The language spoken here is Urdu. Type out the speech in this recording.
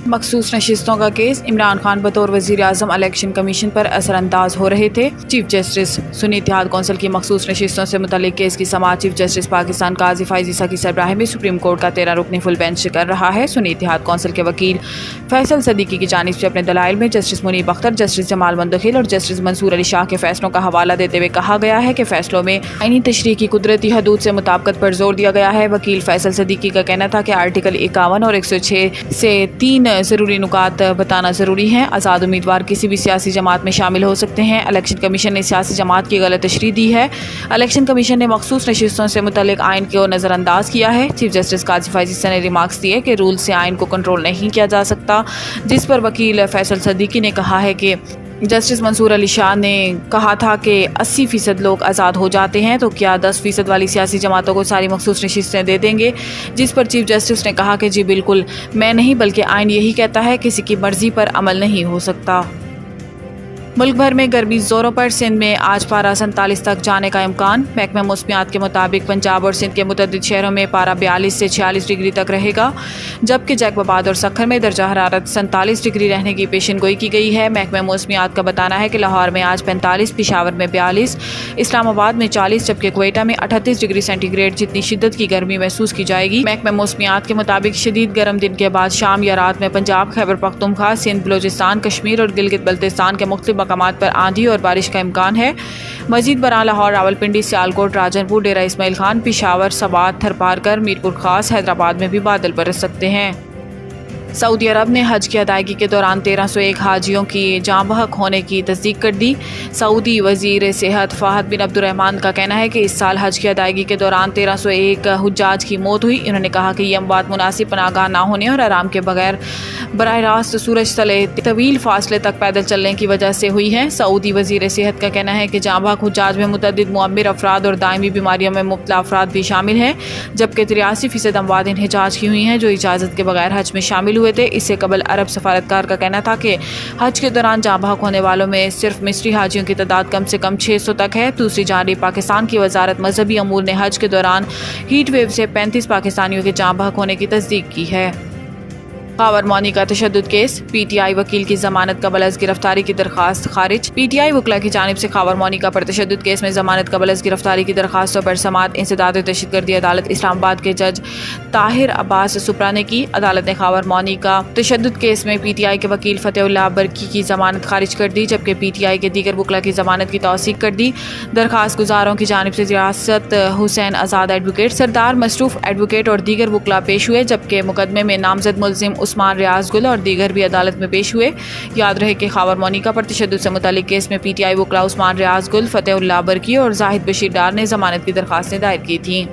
مخصوص نشستوں کا کیس، عمران خان بطور وزیر اعظم الیکشن کمیشن پر اثر انداز ہو رہے تھے۔ چیف جسٹس سنی اتحاد کونسل کی مخصوص نشستوں سے متعلق کیس کی سماعت چیف جسٹس پاکستان قاضی فائز عیسیٰ کی سربراہی میں سپریم کورٹ کا 13 رکنی فل بینچ کر رہا ہے۔ سنی اتحاد کونسل کے وکیل فیصل صدیقی کی جانب سے اپنے دلائل میں جسٹس منیب اختر، جسٹس جمال مندخیل اور جسٹس منصور علی شاہ کے فیصلوں کا حوالہ دیتے ہوئے کہا گیا ہے کہ فیصلوں میں آئینی تشریح کی قدرتی حدود سے مطابقت پر زور دیا گیا ہے۔ وکیل فیصل صدیقی کا کہنا تھا کہ آرٹیکل 51 اور 106 سے 3 ضروری نکات بتانا ضروری ہے۔ آزاد امیدوار کسی بھی سیاسی جماعت میں شامل ہو سکتے ہیں۔ الیکشن کمیشن نے سیاسی جماعت کی غلط تشریح دی ہے۔ الیکشن کمیشن نے مخصوص نشستوں سے متعلق آئین کو نظر انداز کیا ہے۔ چیف جسٹس قاضی فائز عیسیٰ نے ریمارکس دیے کہ رول سے آئین کو کنٹرول نہیں کیا جا سکتا، جس پر وکیل فیصل صدیقی نے کہا ہے کہ جسٹس منصور علی شاہ نے کہا تھا کہ 80% لوگ آزاد ہو جاتے ہیں تو کیا 10% والی سیاسی جماعتوں کو ساری مخصوص نشستیں دے دیں گے، جس پر چیف جسٹس نے کہا کہ جی بالکل، میں نہیں بلکہ آئین یہی کہتا ہے، کسی کی مرضی پر عمل نہیں ہو سکتا۔ ملک بھر میں گرمی زوروں پر، سندھ میں آج پارہ 47 تک جانے کا امکان۔ محکمہ موسمیات کے مطابق پنجاب اور سندھ کے متعدد شہروں میں پارہ 42 سے 46 ڈگری تک رہے گا، جبکہ جیکب آباد اور سکھر میں درجہ حرارت 47 ڈگری رہنے کی پیشن گوئی کی گئی ہے۔ محکمہ موسمیات کا بتانا ہے کہ لاہور میں آج 45، پشاور میں 42، اسلام آباد میں 40، جبکہ کوئٹہ میں 38 ڈگری سینٹی گریڈ جتنی شدت کی گرمی محسوس کی جائے گی۔ محکمہ موسمیات کے مطابق شدید گرم دن کے بعد شام یا رات میں پنجاب، خیبر پختونخوا، سندھ، بلوچستان، کشمیر اور گلگت بلتستان کے مختلف مقامات پر آندھی اور بارش کا امکان ہے۔ مزید برآں لاہور، راولپنڈی، سیالکوٹ، راجن پور، ڈیرہ اسماعیل خان، پشاور، سوات، تھرپارکر، میرپور خاص، حیدرآباد میں بھی بادل برس سکتے ہیں۔ سعودی عرب نے حج کی ادائیگی کے دوران 1301 حاجیوں کی جاں بحق ہونے کی تصدیق کر دی۔ سعودی وزیر صحت فہد بن عبد الرحمان کا کہنا ہے کہ اس سال حج کی ادائیگی کے دوران 1301 حجاج کی موت ہوئی۔ انہوں نے کہا کہ یہ اموات مناسب پناہگاہ نہ ہونے اور آرام کے بغیر براہ راست سورج تلے طویل فاصلے تک پیدل چلنے کی وجہ سے ہوئی ہے۔ سعودی وزیر صحت کا کہنا ہے کہ جاں بحق حجاج میں متعدد معمر افراد اور دائمی بیماریوں میں مبتلا افراد بھی شامل ہیں، جبکہ 83% اموات انحجاج کی ہوئی ہیں جو اجازت کے بغیر حج میں شامل ہوئے تھے۔ اس سے قبل عرب سفارتکار کا کہنا تھا کہ حج کے دوران جاں بحق ہونے والوں میں صرف مصری حاجیوں کی تعداد کم سے کم 600 تک ہے۔ دوسری جانب پاکستان کی وزارت مذہبی امور نے حج کے دوران ہیٹ ویو سے 35 پاکستانیوں کے جاں بحق ہونے کی تصدیق کی ہے۔ خاور مونی کا تشدد کیس، پی ٹی آئی وکیل کی ضمانت قبل از گرفتاری کی درخواست خارج۔ پی ٹی آئی وکلاء کی جانب سے خاور مونی کا پرتشدد کیس میں ضمانت قبل از گرفتاری کی درخواستوں پر سماعت انسداد دہشت گردی عدالت اسلام آباد کے جج طاہر عباس سپرا نے کی۔ عدالت نے خاور مونی کا تشدد کیس میں پی ٹی آئی کے وکیل فتح اللہ برکی کی ضمانت خارج کر دی، جبکہ پی ٹی آئی کے دیگر وکلاء کی ضمانت کی توثیق کر دی۔ درخواست گزاروں کی جانب سے ریاست حسین آزاد ایڈوکیٹ، سردار مصروف ایڈوکیٹ اور دیگر وکلاء پیش ہوئے، جبکہ مقدمے میں نامزد ملزم عثمان ریاض گل اور دیگر بھی عدالت میں پیش ہوئے۔ یاد رہے کہ خاور مونی کا پرتشدد سے متعلق کیس میں پی ٹی آئی وکلاء عثمان ریاض گل، فتح اللہ برکی اور زاہد بشیر ڈار نے ضمانت کی درخواستیں دائر کی تھیں۔